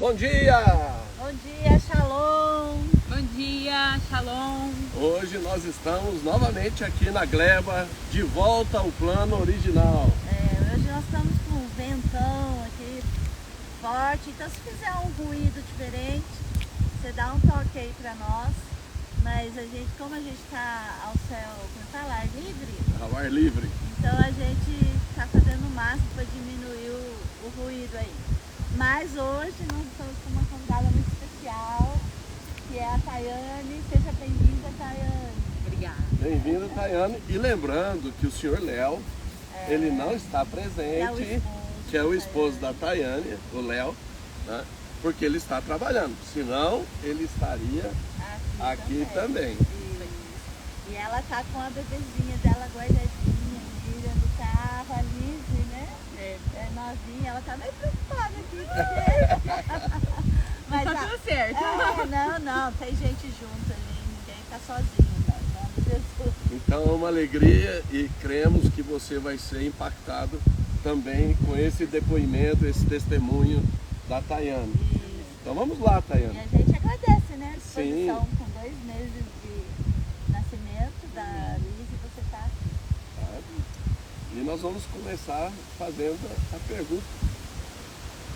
Bom dia! Bom dia, Shalom! Bom dia, Shalom! Hoje nós estamos novamente aqui na Gleba, de volta ao plano original. Hoje nós estamos com um ventão aqui forte, então se fizer um ruído diferente, você dá um toque aí pra nós. Mas como a gente está ao céu, ao ar livre, Ao ar livre. então a gente está fazendo o máximo para diminuir o ruído aí. Mas hoje nós estamos com uma convidada muito especial, que é a Tayane. Seja bem-vinda, Tayane. Obrigada. Bem-vindo, Tayane. E lembrando que o senhor Léo, ele não está presente, que é o esposo da Tayane, o Léo, né? Porque ele está trabalhando, senão ele estaria aqui também. E ela tá com a bebezinha dela guardadinha, dentro do carro, a Lizzie, né? É novinha, ela tá meio preocupada aqui. Mas tá tudo certo. Não, tem gente junto ali, ninguém tá sozinho, não, em nome de Jesus. Então é uma alegria e cremos que você vai ser impactado também com esse depoimento, esse testemunho da Tayane. Então vamos lá, Tayane. E a gente agradece, né? A disposição. Sim. Com 2 meses de nascimento da Lizzie, você tá. E nós vamos começar fazendo a pergunta: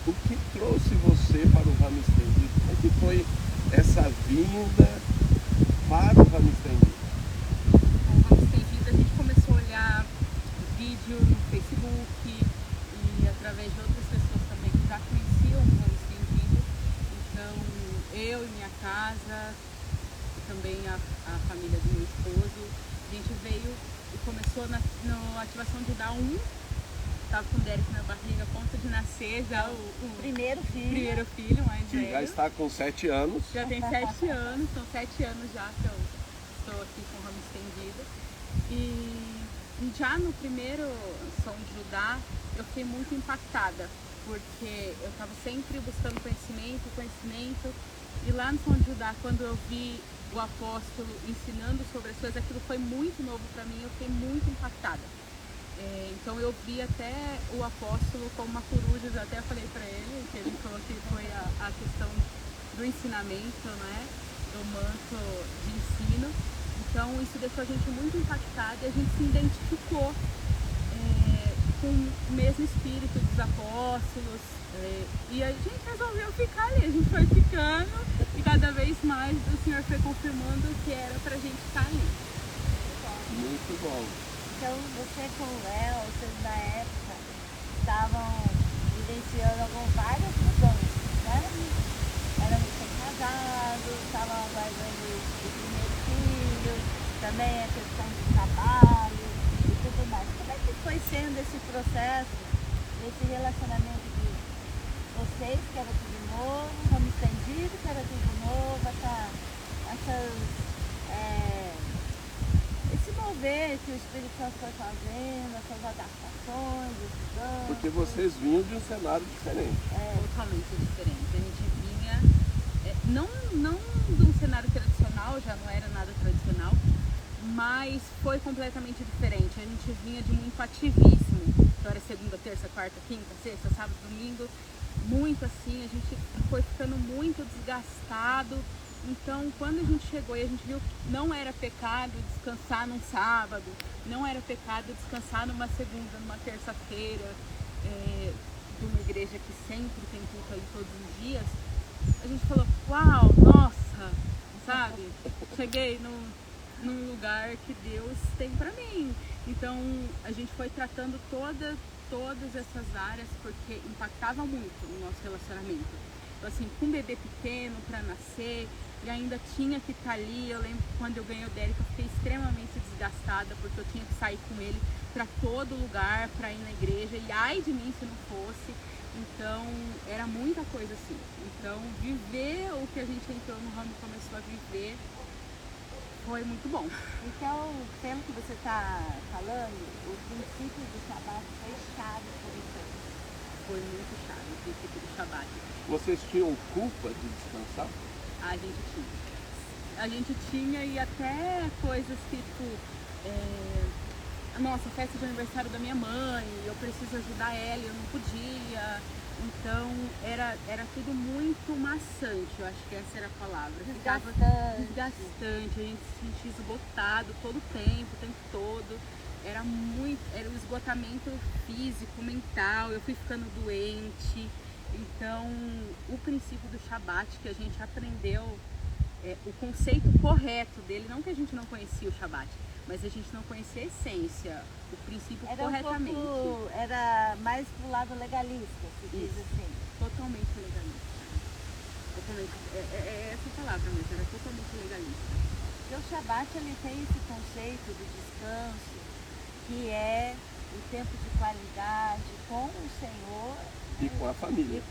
o que trouxe você para o Ramo Estendido? Como é que foi essa vinda para o Ramo Estendido? Com o Ramo Estendido, a gente começou a olhar vídeo no Facebook e através de outras pessoas também que já conheciam o Ramo Estendido. Então, eu e minha casa, e também a família do meu esposo, a gente veio e começou na ativação de dar estava com o Derek na barriga, a ponto de nascer já o Primeiro filho, mais Que velho. já está com 7 anos. Já tem 7 anos, são 7 anos já que eu estou aqui com o Ramo Estendido. E já no primeiro Som de Judá, eu fiquei muito impactada, porque eu estava sempre buscando conhecimento, e lá no Som de Judá, quando eu vi o apóstolo ensinando sobre as coisas, aquilo foi muito novo para mim, eu fiquei muito impactada. Então eu vi até o apóstolo como uma coruja, eu até falei para ele, que ele falou que foi a questão do ensinamento, né, do manto de ensino. Então isso deixou a gente muito impactada e a gente se identificou com o mesmo espírito dos apóstolos, e a gente resolveu ficar ali, a gente foi ficando e cada vez mais o Senhor foi confirmando que era pra gente estar ali. Muito bom. Então você com o Léo, vocês na época estavam vivenciando várias mudanças, né? Eram recém-casados, estavam aguardando o primeiro filho, também a questão do trabalho e tudo mais. Como é que foi sendo esse processo, esse relacionamento de vocês, que era tudo novo, Ramo Estendido, que era tudo novo, esse mover que o Espírito Santo foi fazendo, essas adaptações, esses anos? Porque vocês vinham de um cenário diferente. Totalmente diferente. A gente vinha, não de um cenário tradicional, já não era nada tradicional, mas foi completamente diferente. A gente vinha de muito ativismo. Então era segunda, terça, quarta, quinta, sexta, sábado, domingo, muito assim. A gente foi ficando muito desgastado. Então, quando a gente chegou e a gente viu que não era pecado descansar num sábado, não era pecado descansar numa segunda, numa terça-feira, de uma igreja que sempre tem culto aí todos os dias, a gente falou, uau, nossa, sabe? Cheguei num lugar que Deus tem pra mim. Então, a gente foi tratando todas essas áreas porque impactava muito o nosso relacionamento. Então, assim, com um bebê pequeno para nascer, e ainda tinha que estar ali. Eu lembro que quando eu ganhei o Derek, eu fiquei extremamente desgastada, porque eu tinha que sair com ele para todo lugar, para ir na igreja, e ai de mim se não fosse. Então, era muita coisa assim. Então, viver o que a gente entrou no ramo e começou a viver foi muito bom. Então, pelo que você está falando, o princípio do Shabat foi chave por isso aí. Foi muito chave o princípio do Shabat. Vocês tinham culpa de descansar? A gente tinha, e até coisas tipo, nossa, festa de aniversário da minha mãe, eu preciso ajudar ela, eu não podia. Então era tudo muito maçante, eu acho que essa era a palavra. Ficava desgastante, a gente se sentia esgotado todo o tempo todo. Era o esgotamento físico, mental, eu fui ficando doente. Então o princípio do Shabat que a gente aprendeu, o conceito correto dele, não que a gente não conhecia o Shabat, mas a gente não conhecia a essência, o princípio corretamente. Era mais pro lado legalista, se diz assim. Totalmente legalista. Totalmente, é essa palavra mesmo, era totalmente legalista. Porque o Shabat ele tem esse conceito do descanso, que é o tempo de qualidade com o Senhor e com a família.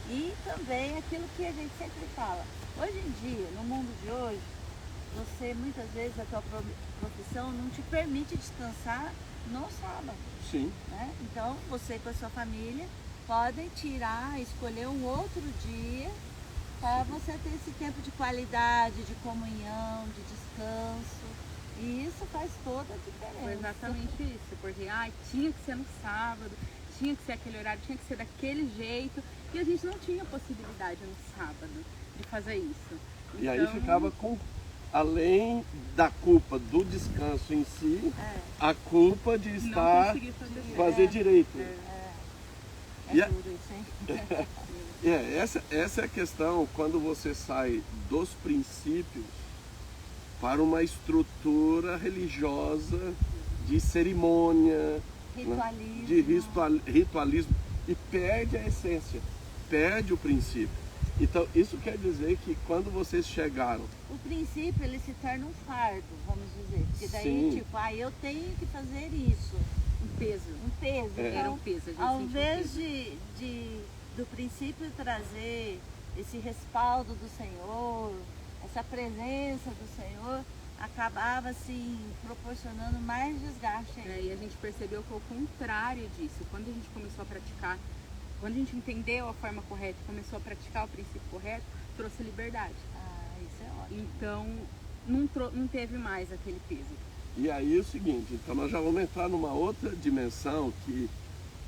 E também aquilo que a gente sempre fala. Hoje em dia, no mundo de hoje, você muitas vezes a tua profissão não te permite descansar no sábado. Sim. Né? Então você com a sua família podem escolher um outro dia para você ter esse tempo de qualidade, de comunhão, de descanso. E isso faz toda a diferença. Foi exatamente isso, porque tinha que ser no sábado, tinha que ser aquele horário, tinha que ser daquele jeito, e a gente não tinha possibilidade no sábado de fazer isso. E aí ficava com, além da culpa do descanso em si, a culpa de estar fazer direito. Tudo isso, hein? Essa é a questão quando você sai dos princípios para uma estrutura religiosa de cerimônia, ritualismo. De ritualismo, e perde a essência, perde o princípio. Então isso quer dizer que quando vocês chegaram... O princípio ele se torna um fardo, vamos dizer, porque daí tipo, eu tenho que fazer isso. Um peso. Era um peso. Ao invés do princípio trazer esse respaldo do Senhor, essa presença do Senhor, acabava assim proporcionando mais desgaste. E a gente percebeu que o contrário disso, quando a gente começou a praticar, quando a gente entendeu a forma correta e começou a praticar o princípio correto, trouxe liberdade. Isso é ótimo. Então não teve mais aquele peso. E aí é o seguinte, então nós já vamos entrar numa outra dimensão que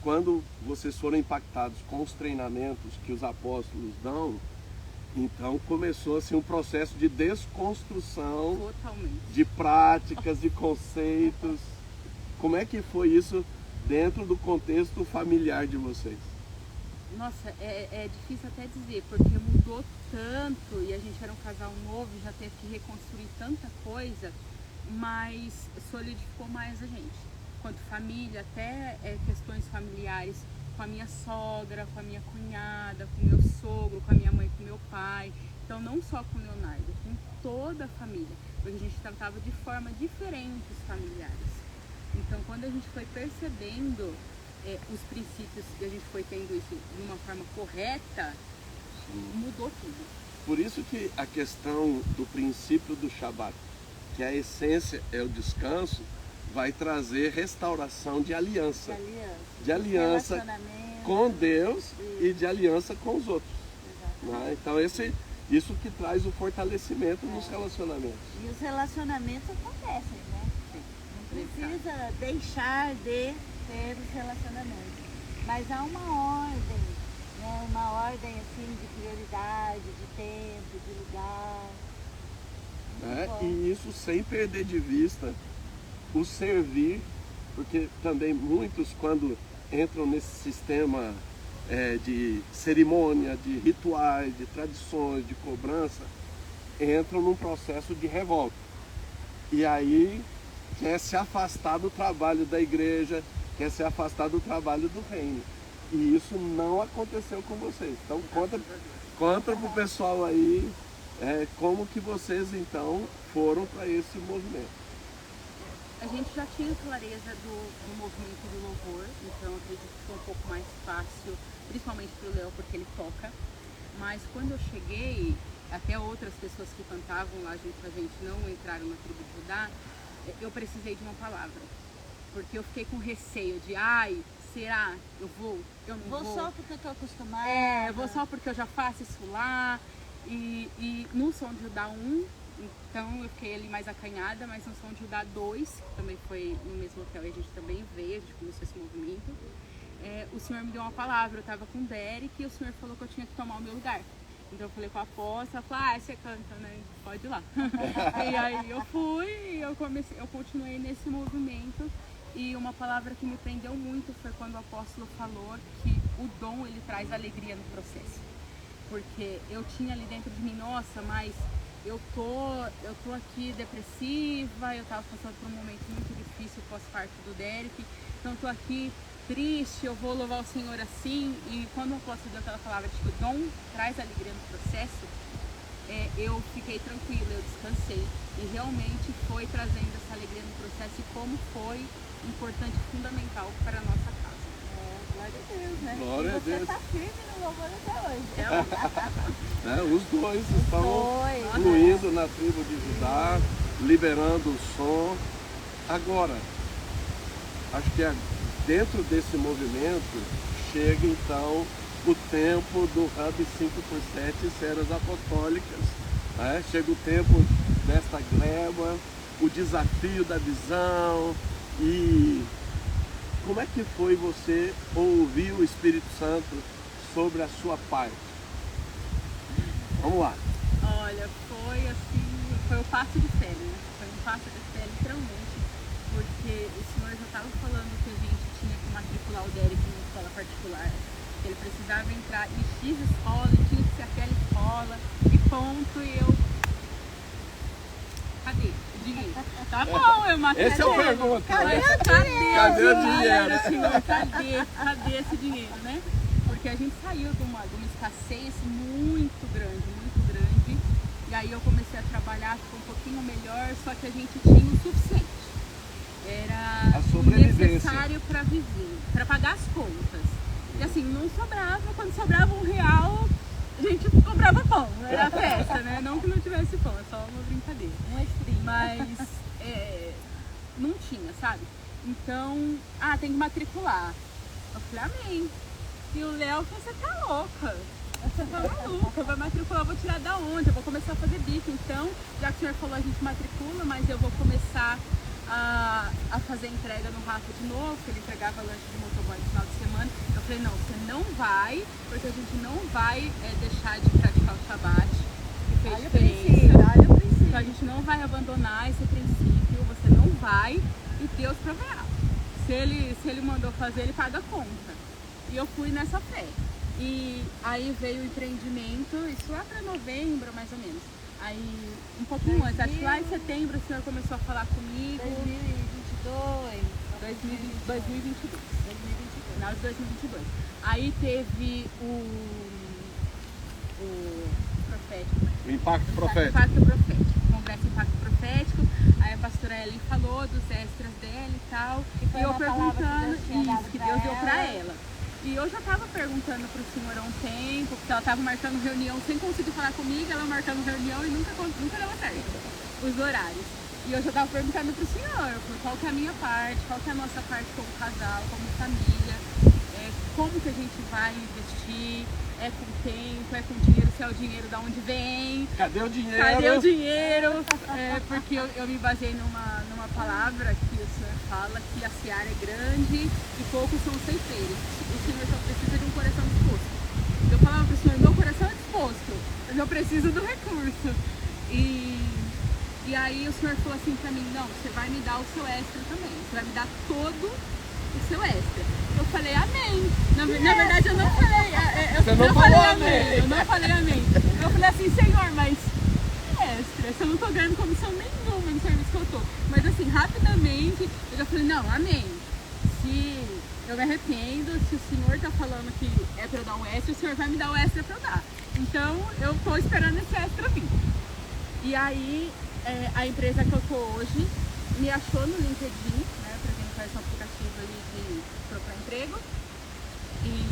quando vocês foram impactados com os treinamentos que os apóstolos dão, então começou assim um processo de desconstrução. Totalmente. De práticas, de conceitos. Como é que foi isso dentro do contexto familiar de vocês? Nossa, é difícil até dizer, porque mudou tanto e a gente era um casal novo, já teve que reconstruir tanta coisa, mas solidificou mais a gente. Quanto família, até questões familiares, com a minha sogra, com a minha cunhada, com o meu sogro, com a minha mãe, com o meu pai. Então não só com o Leonardo, com toda a família, porque a gente tratava de forma diferente os familiares. Então quando a gente foi percebendo os princípios e a gente foi tendo isso de uma forma correta, mudou tudo. Por isso que a questão do princípio do Shabat, que a essência é o descanso, vai trazer restauração de aliança. De aliança com Deus e de aliança com os outros. Né? Então isso que traz o fortalecimento nos relacionamentos. E os relacionamentos acontecem, né? Não precisa deixar de ter os relacionamentos. Mas há uma ordem, né? Uma ordem assim de prioridade, de tempo, de lugar. E isso sem perder de vista o servir, porque também muitos quando entram nesse sistema de cerimônia, de rituais, de tradições, de cobrança, entram num processo de revolta. E aí quer se afastar do trabalho da igreja, quer se afastar do trabalho do reino. E isso não aconteceu com vocês. Então conta pro pessoal aí como que vocês então foram para esse movimento. A gente já tinha clareza do movimento do louvor, então acredito que foi um pouco mais fácil, principalmente para o Léo, porque ele toca. Mas quando eu cheguei, até outras pessoas que cantavam lá junto com a gente não entraram na tribo de Judá, eu precisei de uma palavra. Porque eu fiquei com receio de, será? Eu vou? Eu não vou? Vou só porque eu estou acostumada. Eu vou só porque eu já faço isso lá. E no Som de Judá 1, então eu fiquei ali mais acanhada, mas no Som de Judá 2, que também foi no mesmo hotel, e a gente também veio, a gente começou esse movimento. o Senhor me deu uma palavra, eu estava com o Derek e o Senhor falou que eu tinha que tomar o meu lugar. Então eu falei com a apóstola, ela falou, você canta, né? Pode ir lá. E aí eu fui e eu continuei nesse movimento. E uma palavra que me prendeu muito foi quando o apóstolo falou que o dom, ele traz alegria no processo. Porque eu tinha ali dentro de mim, nossa, mas eu tô aqui depressiva, eu tava passando por um momento muito difícil pós-parto do Derek, então tô aqui triste, eu vou louvar o Senhor assim. E quando o apóstolo deu aquela palavra de que o dom traz alegria no processo, eu fiquei tranquila, eu descansei. E realmente foi trazendo essa alegria no processo e como foi importante, fundamental para a nossa casa. Glória a Deus, né? Glória a Deus. Você tá firme no louvor até hoje. Os dois estão fluindo na tribo de Judá, liberando o som. Agora, acho que dentro desse movimento chega então o tempo do Hub 5x7 Ceras Apostólicas. Chega o tempo desta gleba, o desafio da visão. E como é que foi você ouvir o Espírito Santo sobre a sua parte? Vamos lá. Olha, foi o passo de fé, né? Foi um passo de fé, literalmente, porque o Senhor já estava falando que a gente tinha que matricular o Derek em escola particular, que ele precisava entrar em X escola, e tinha que ser aquela escola, e ponto. E eu... Cadê o dinheiro? Tá bom, eu matei. Essa é a pergunta. Cadê o dinheiro, Senhor? Cadê esse dinheiro, né? Porque a gente saiu de uma escassez muito grande, e aí eu comecei a trabalhar, ficou um pouquinho melhor, só que a gente tinha o suficiente. Era o necessário para viver, para pagar as contas. E assim, não sobrava, quando sobrava R$1, a gente comprava pão, era festa, né? Não que não tivesse pão, é só uma brincadeira. Mas não tinha, sabe? Então, tem que matricular. Eu falei, amém. E o Léo falou, você tá louca? Você tá maluca, vai matricular, eu vou tirar da onde? Eu vou começar a fazer bico. Então, já que o senhor falou, a gente matricula, mas eu vou começar a fazer entrega no Rafa de novo, que ele entregava lanche de motoboy no final de semana. Eu falei, não, você não vai, porque a gente não vai deixar de praticar o Shabat, que fez diferença. Então a gente não vai abandonar esse princípio, você não vai, e Deus proverá. Se ele mandou fazer, ele paga a conta. E eu fui nessa fé. E aí veio o empreendimento, isso lá para novembro, mais ou menos. Aí, um pouquinho antes, acho que lá em setembro o senhor começou a falar comigo. 2022. Final de 2022. Aí teve o profético. O Impacto Profético. Impacto Profético. O Congresso Impacto Profético. Aí a pastora Ellen falou dos extras dela e tal. E eu perguntando isso, que Deus deu pra ela. E eu já estava perguntando pro senhor há um tempo, porque ela estava marcando reunião sem conseguir falar comigo, ela marcando reunião e nunca dava certo os horários. E eu já estava perguntando pro senhor, qual que é a minha parte, qual que é a nossa parte como casal, como família, como que a gente vai investir, é com tempo, é com dinheiro, se é o dinheiro de onde vem. Cadê o dinheiro? Cadê o dinheiro? Porque eu me baseei numa palavra que o senhor fala que a seara é grande e poucos são os ceifeiros. O senhor só precisa de um coração disposto. Eu falava para o senhor, meu coração é disposto, mas eu preciso do recurso. E aí o senhor falou assim para mim, não, você vai me dar o seu extra também, você vai me dar todo o seu extra. Eu falei, amém. Na verdade eu não falei, eu não falei amém. Eu falei assim, Senhor, mas extra, eu não tô ganhando comissão nenhuma no serviço que eu tô. Mas assim, rapidamente, eu já falei, não, amém. Se eu me arrependo, se o senhor tá falando que é pra eu dar um extra, o senhor vai me dar o extra pra eu dar. Então, eu tô esperando esse extra vir. E aí, a empresa que eu tô hoje me achou no LinkedIn, né, pra quem não conhece o aplicativo ali de procurar emprego. E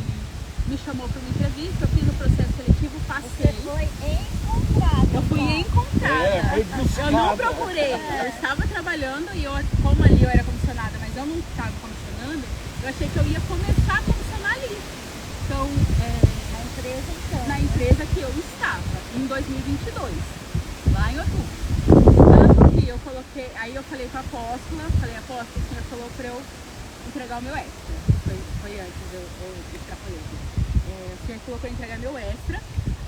me chamou para uma entrevista, eu fiz o processo seletivo, passei. Você foi encontrada. Eu fui encontrada. Foi buscada. Eu não procurei. Eu estava trabalhando e como ali eu era comissionada, mas eu não estava comissionando, eu achei que eu ia começar a comissionar ali. Então, na empresa que eu estava, em 2022, lá em outubro. Tanto que aí eu falei com a apóstola, o senhor falou para eu entregar o meu extra. foi antes, eu extrapolei. O senhor falou que eu ia entregar meu extra,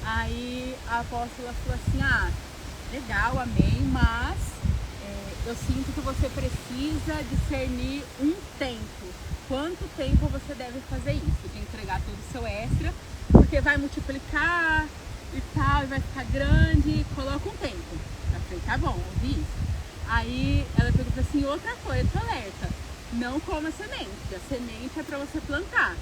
aí a apóstola falou assim, legal, amém, mas eu sinto que você precisa discernir um tempo. Quanto tempo você deve fazer isso? De entregar todo o seu extra, porque vai multiplicar e tal, e vai ficar grande, coloca um tempo. Eu falei, tá bom, ouvi isso. Aí ela perguntou assim, outra coisa, te alerta, não coma semente, a semente é pra você plantar.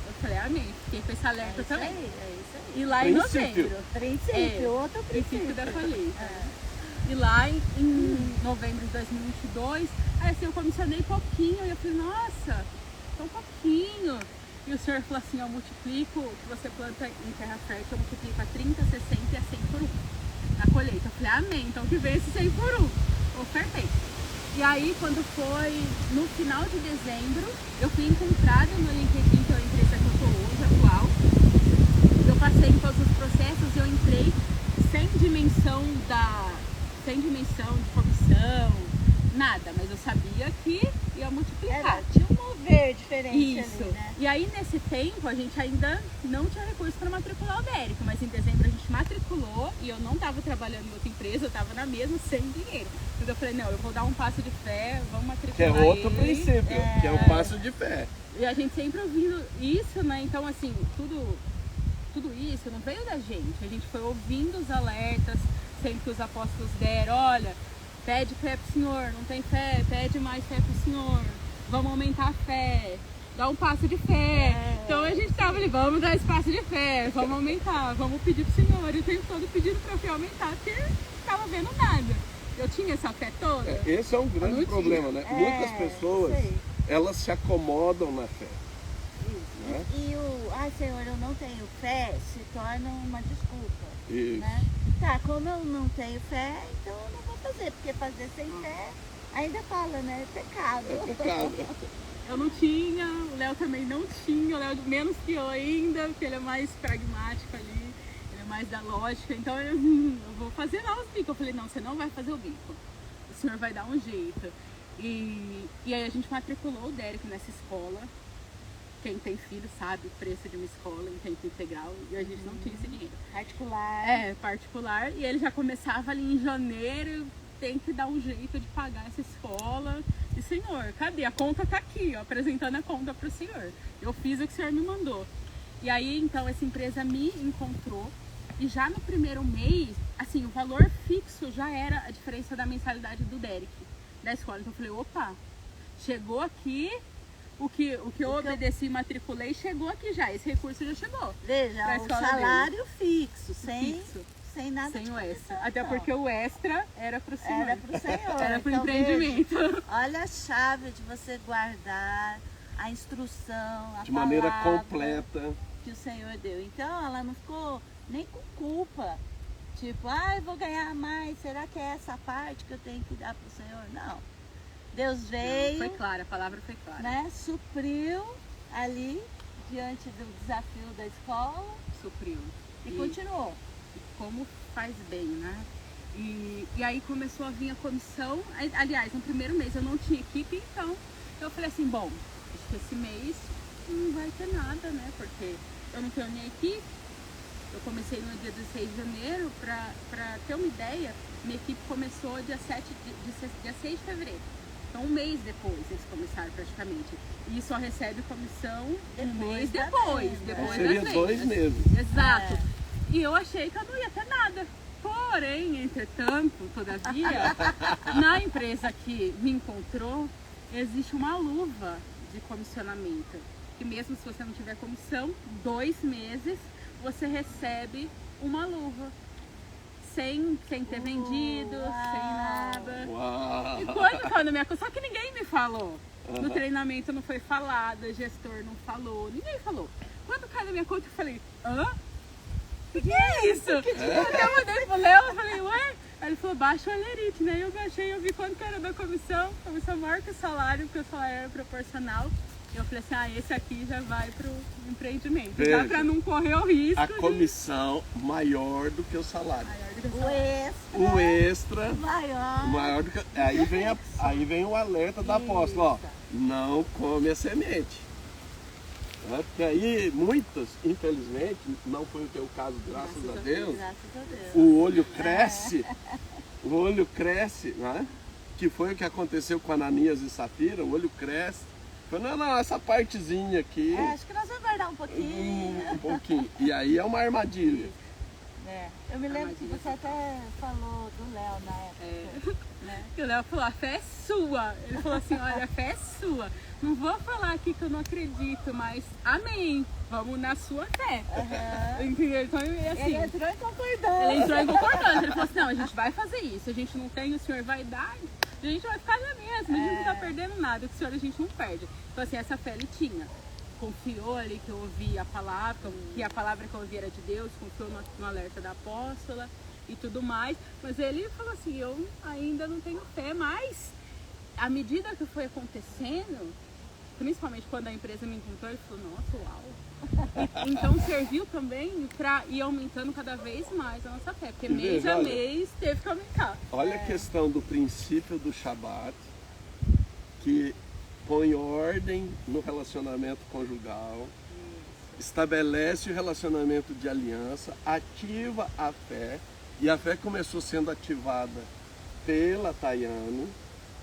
Eu falei, amém, fiquei com esse alerta também. É isso aí. E lá em novembro. Princípio, outro princípio princípio. da colheita. E lá em novembro de 2022, aí assim, eu comissionei pouquinho e eu falei, nossa, tão pouquinho. E o senhor falou assim, eu multiplico o que você planta em terra fértil, eu multiplico a 30, 60 e a 100 por 1 na colheita. Eu falei, amém, então que vem esse 100 por 1. Ofertei. E aí, quando foi no final de dezembro, eu fui encontrada no LinkedIn, que é a empresa que eu estou hoje, atual. Eu passei em todos os processos, eu entrei sem dimensão de comissão, nada, mas eu sabia que ia multiplicar. Tinha um mover diferente Isso. ali, né? E aí, nesse tempo, a gente ainda não tinha recurso para matricular o Dérico, mas em dezembro a gente matriculou e eu não estava trabalhando em outra empresa, eu estava na mesma sem dinheiro. Então eu falei, não, eu vou dar um passo de fé, vamos matricular Que é outro ele. princípio, que é o passo de fé. E a gente sempre ouvindo isso, né? Então, assim, tudo isso não veio da gente. A gente foi ouvindo os alertas, sempre que os apóstolos deram, olha, pede fé pro Senhor, não tem fé, pede mais fé pro Senhor, vamos aumentar a fé, dá um passo de fé. Então a gente tava ali, vamos dar esse passo de fé, vamos aumentar, vamos pedir pro Senhor. E o tempo todo pedindo pra fé aumentar, porque não tava vendo nada. Eu tinha essa fé toda. Esse é um grande problema, né? Muitas pessoas, elas se acomodam na fé. Né? E ai Senhor, eu não tenho fé, se torna uma desculpa. Isso. Né? Tá, como eu não tenho fé, então eu não vou fazer, porque fazer sem fé, ainda fala, né? É pecado. É pecado. Eu não tinha, o Léo também não tinha, o Léo menos que eu ainda, porque ele é mais pragmático ali, ele é mais da lógica, então eu vou fazer lá os bicos. Eu falei, não, você não vai fazer o bico, o senhor vai dar um jeito. E aí a gente matriculou o Dérico nessa escola. Quem tem filho sabe o preço de uma escola em tempo integral, e a gente não tinha esse dinheiro. Particular. Particular, e ele já começava ali em janeiro, tem que dar um jeito de pagar essa escola. E senhor, cadê? A conta tá aqui, ó, apresentando a conta pro senhor. Eu fiz o que o senhor me mandou. E aí, então, essa empresa me encontrou, e já no primeiro mês, assim, o valor fixo já era a diferença da mensalidade do Derek, da escola. Então eu falei, opa, chegou aqui... O que eu obedeci e matriculei chegou aqui já, esse recurso já chegou. Veja, um salário fixo, sem nada sem de o extra. comissão, Até não. porque o extra era pro senhor. Era pro Senhor. Era pro Então, empreendimento. veja, olha a chave de você guardar a instrução, a De maneira palavra completa. que o Senhor deu. Então ela não ficou nem com culpa. Tipo, eu vou ganhar mais, será que é essa parte que eu tenho que dar pro Senhor? Não. Deus veio, Foi clara, a palavra foi clara. né, supriu ali diante do desafio da escola Supriu. e continuou. E como faz bem, né? E aí começou a vir a comissão. Aliás, no primeiro mês eu não tinha equipe, então eu falei assim, bom, acho que esse mês não vai ter nada, né? Porque eu não tenho minha equipe. Eu comecei no dia 16 de janeiro, para ter uma ideia, minha equipe começou dia 6 de fevereiro. Então, um mês depois eles começaram praticamente. E só recebe comissão um mês depois Seria das 2 vendas. meses. Exato. E eu achei que eu não ia ter nada. Porém, entretanto, todavia, na empresa que me encontrou, existe uma luva de comissionamento. Que mesmo se você não tiver comissão, 2 meses você recebe uma luva. Sem ter vendido, sem nada. Uau. E quando caiu na minha conta, só que ninguém me falou. No treinamento não foi falado, o gestor não falou, ninguém falou. Quando caiu na minha conta, eu falei, o que é isso? Eu até mandei pro Léo, eu falei, ué? Aí ele falou, baixa o alerite, né? Eu baixei, eu vi quanto que era da comissão maior que o salário, porque o salário era proporcional. Eu falei assim, esse aqui já vai pro empreendimento. Veja, já pra não correr o risco. A comissão maior do que o salário. O O extra maior do que... Aí vem o alerta da apóstola, ó. Não come a semente. Né? Porque aí muitas, infelizmente, não foi o teu caso, graças a Deus, Graças a Deus. o olho cresce, o olho cresce, né? Que foi o que aconteceu com Ananias e Safira, o olho cresce. Falei, não, essa partezinha aqui, Acho que nós vamos guardar um pouquinho. um pouquinho. E aí é uma armadilha. É. Eu me lembro que você até falou do Léo na época. Né? E o Léo falou, a fé é sua. Ele falou assim, olha, a fé é sua. Não vou falar aqui que eu não acredito, mas amém. Vamos na sua fé. Entendeu? Então, assim, Ele entrou em concordância. Ele entrou em concordância. Ele falou assim, não, a gente vai fazer isso. A gente não tem, o senhor vai dar, a gente vai ficar na mesma. A gente não tá perdendo nada, que o senhor a gente não perde. Então, assim, essa fé ele tinha. Confiou ali que eu ouvi a palavra, que a palavra que eu ouvi era de Deus, confiou no alerta da apóstola e tudo mais. Mas ele falou assim, eu ainda não tenho fé, mas à medida que foi acontecendo, principalmente quando a empresa me encontrou, ele falou, nossa, uau. Então serviu também para ir aumentando cada vez mais a nossa fé, porque mês a mês teve que aumentar. Olha a questão do princípio do Shabat, que põe ordem no relacionamento conjugal, estabelece o relacionamento de aliança, ativa a fé, e a fé começou sendo ativada pela Tayane,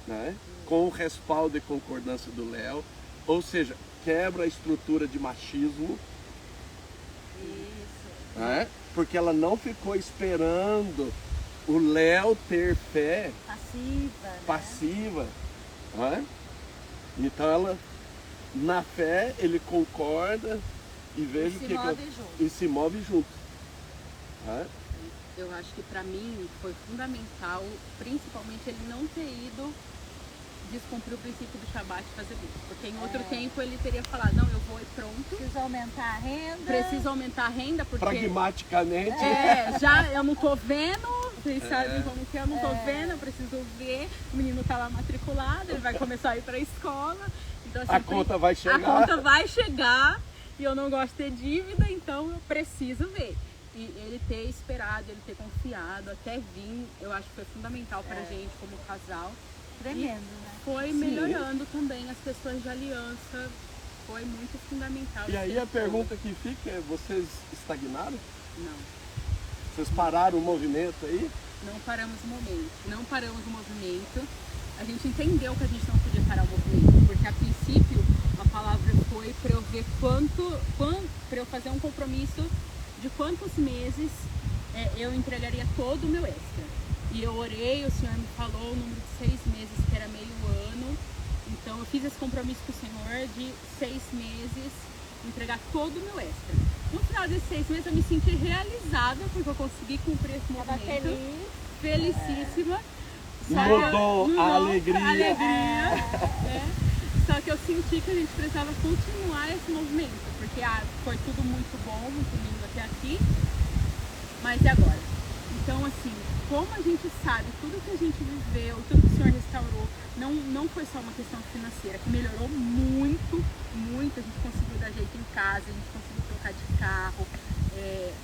né? Com o respaldo e concordância do Léo, ou seja, quebra a estrutura de machismo, né? Porque ela não ficou esperando o Léo ter fé passiva, né? Então ela, na fé, ele concorda e veja o que se move junto. Né? Eu acho que para mim foi fundamental, principalmente ele não ter ido descumprir o princípio do Shabat e fazer isso. Porque em outro tempo ele teria falado, não, eu vou e pronto. Preciso aumentar a renda. Preciso aumentar a renda porque... Pragmaticamente. Já eu não tô vendo, vocês sabem como que eu não tô vendo, eu preciso ver. O menino tá lá matriculado, ele vai começar a ir pra escola. Então, assim, A conta vai chegar. A conta vai chegar e eu não gosto de ter dívida, então eu preciso ver. E ele ter esperado, ele ter confiado, até vir, eu acho que foi fundamental pra gente como casal. Tremendo, né? Foi melhorando também as questões de aliança, foi muito fundamental. E aí a pergunta que fica é, vocês estagnaram? Não. Vocês pararam o movimento aí? Não paramos o momento. Não paramos o movimento. A gente entendeu que a gente não podia parar o movimento, porque a princípio a palavra foi para eu ver para eu fazer um compromisso de quantos meses eu entregaria todo o meu extra. E eu orei, o Senhor me falou o número de 6 meses, que era meio ano. Então eu fiz esse compromisso com o Senhor de 6 meses, entregar todo o meu extra. No final desses 6 meses eu me senti realizada, porque eu consegui cumprir esse movimento. Felicíssima. Mudou a alegria. Só que eu senti que a gente precisava continuar esse movimento, porque foi tudo muito bom, muito lindo até aqui. Mas e agora? Então, assim, como a gente sabe, tudo que a gente viveu, tudo que o Senhor restaurou, não foi só uma questão financeira, que melhorou muito, muito. A gente conseguiu dar jeito em casa, a gente conseguiu trocar de carro.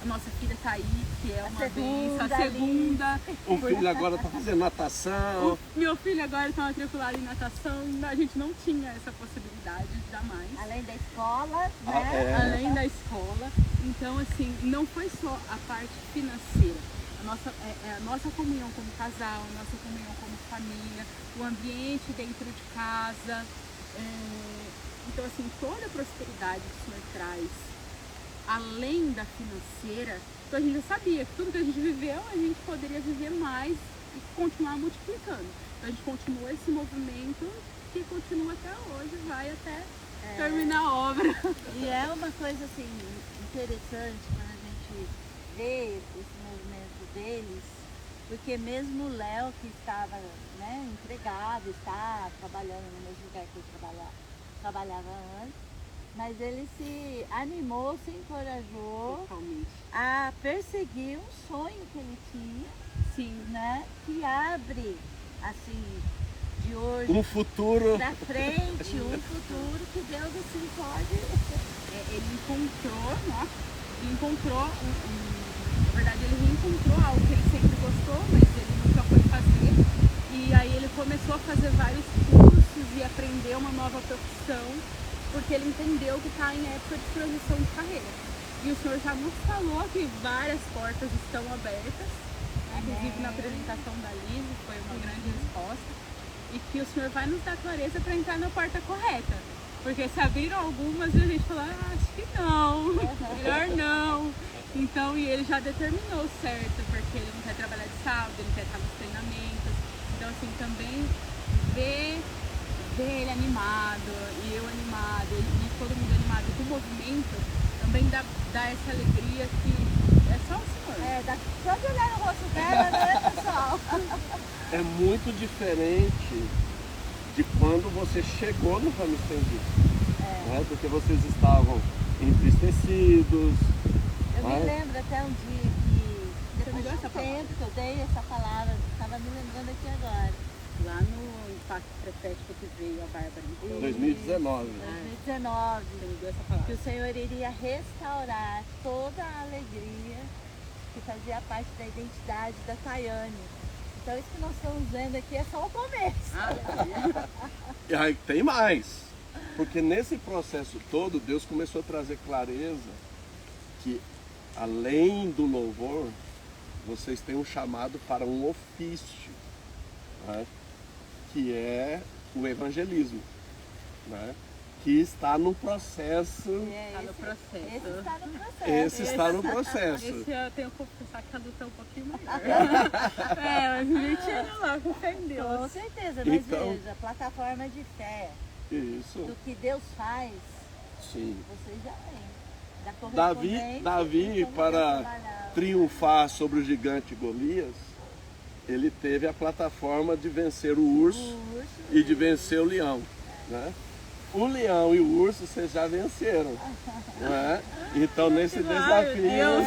A nossa filha tá aí, que é uma bênção, a segunda. O filho agora tá fazendo natação. Meu filho agora está matriculado em natação, a gente não tinha essa possibilidade, jamais. Além da escola, né? Além da escola. Então, assim, não foi só a parte financeira. A nossa comunhão como casal, a nossa comunhão como família, o ambiente dentro de casa. Então, assim, toda a prosperidade que o Senhor traz, além da financeira, então a gente já sabia que tudo que a gente viveu, a gente poderia viver mais e continuar multiplicando. Então a gente continua esse movimento que continua até hoje, vai até terminar a obra. E é uma coisa assim interessante quando a gente vê esse movimento deles, porque mesmo o Léo, que estava, né, empregado, está trabalhando no mesmo lugar que eu trabalhava antes, mas ele se animou, se encorajou a perseguir um sonho que ele tinha, né, que abre assim de hoje um futuro para frente, um futuro que Deus assim pode. Ele encontrou, na verdade ele reencontrou algo que ele sempre gostou, mas ele nunca foi fazer. E aí ele começou a fazer vários cursos e aprender uma nova profissão. porque ele entendeu que está em época de transição de carreira. E o Senhor já nos falou que várias portas estão abertas, inclusive na apresentação da Liz, foi uma grande resposta, e que o Senhor vai nos dar clareza para entrar na porta correta. Porque se abriram algumas e a gente falou, acho que não, melhor não. Então, e ele já determinou certo, porque ele não quer trabalhar de sábado, ele quer estar nos treinamentos. Então, assim, também ver ele animado, e eu animado, e todo mundo animado com o movimento, também dá essa alegria que é só o Senhor. Dá só de olhar no rosto dela, né, pessoal? É muito diferente de quando você chegou no Ramo Estendido. Né? Porque vocês estavam entristecidos. Eu me lembro até um dia que, depois de um tempo que eu dei essa palavra, estava me lembrando aqui agora. Lá no Impacto Profético que veio a Bárbara. Em 2019. 2019. Deu essa palavra. Que o Senhor iria restaurar toda a alegria que fazia parte da identidade da Tayane. Então isso que nós estamos vendo aqui é só o começo. E aí tem mais. Porque nesse processo todo, Deus começou a trazer clareza que além do louvor, vocês têm um chamado para um ofício, né? Que é o evangelismo, né? Que está no processo. Está no processo. Esse está no processo. Esse está no processo. Esse eu tenho que confessar que a luta é um pouquinho maior. Mas mentira lá, com fé em Deus. Com certeza, mas Então, veja, plataforma de fé, isso. do que Deus faz, Sim. vocês já têm. Da Davi, correspondência, como para Deus trabalhava. triunfar sobre o gigante Golias, ele teve a plataforma de vencer o urso e de vencer o leão, né? O leão e o urso vocês já venceram, né? Então nesse desafio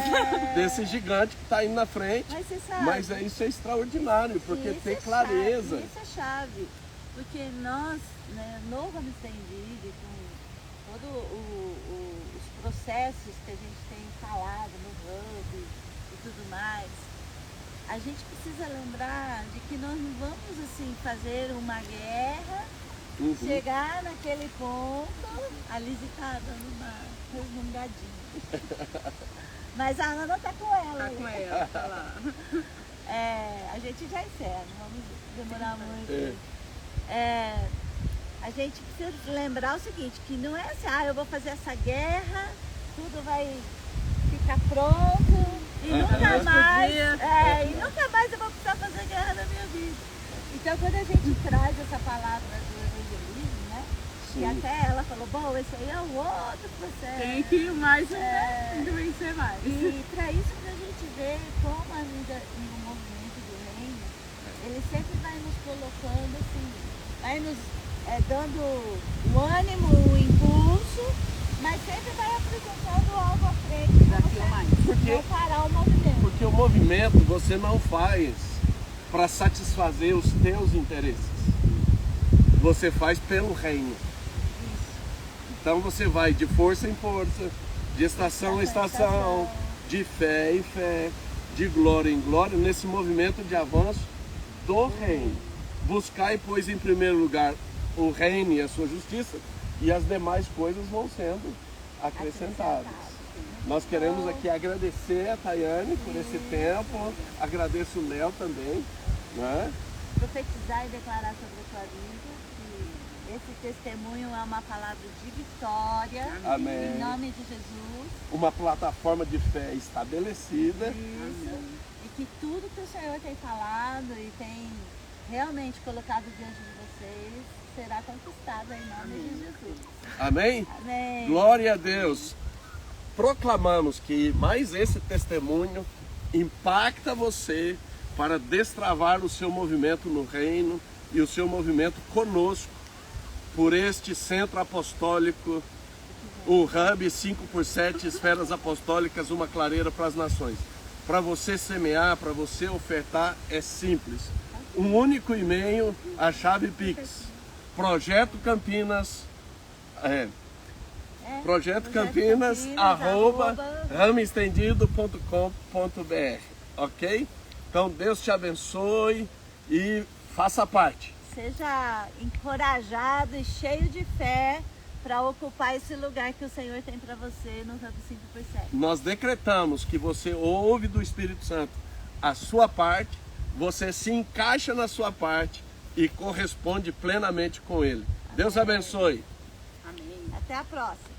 desse gigante que está indo na frente, Mas você sabe, mas isso é extraordinário, porque isso ter é clareza. Chave, isso é chave, porque nós, né, no Ramo Estendido, com todos os processos que a gente tem falado no Hub e tudo mais, a gente precisa lembrar de que nós não vamos assim fazer uma guerra, chegar naquele ponto, a Liz está dando uma resmungadinha. Mas a Ana está com ela. Tá com ela, tá lá. A gente já encerra, não vamos demorar muito. A gente precisa lembrar o seguinte, que não é assim, eu vou fazer essa guerra, tudo vai ficar pronto e nunca mais, e nunca mais eu vou precisar fazer guerra na minha vida. Então quando a gente traz essa palavra do evangelismo, né? Sim. Que até ela falou, bom, esse aí é o outro processo. Tem que ir mais tem que vencer mais. E para isso que a gente vê como ainda no movimento do reino, ele sempre vai nos colocando assim, vai nos dando o ânimo, o impulso, mas sempre vai apresentando algo à frente. Desafio mais. Não parar o movimento. Porque o movimento você não faz para satisfazer os teus interesses. Você faz pelo reino. Então você vai de força em força, de estação em estação, de fé em fé, de glória em glória, nesse movimento de avanço do reino. Buscai, pois, em primeiro lugar o reino e a sua justiça, e as demais coisas vão sendo acrescentadas. Nós queremos aqui agradecer a Tayane por esse tempo, agradeço o Léo também, né? Profetizar e declarar sobre a tua vida que esse testemunho é uma palavra de vitória. Amém. Em nome de Jesus. Uma plataforma de fé estabelecida. Isso. E que tudo que o Senhor tem falado e tem realmente colocado diante de vocês será conquistado em nome de Jesus. Amém? Amém. Glória a Deus. Proclamamos que mais esse testemunho impacta você para destravar o seu movimento no reino e o seu movimento conosco por este centro apostólico, o Hub 5x7 Esferas Apostólicas, uma clareira para as nações. Para você semear, para você ofertar, é simples. Um único e-mail, a chave Pix. Projeto Campinas, @ramoestendido.com.br, ok? Então Deus te abençoe e faça parte. Seja encorajado e cheio de fé para ocupar esse lugar que o Senhor tem para você no campo 5x7. Nós decretamos que você ouve do Espírito Santo a sua parte, você se encaixa na sua parte e corresponde plenamente com Ele. Deus abençoe. Amém. Até a próxima.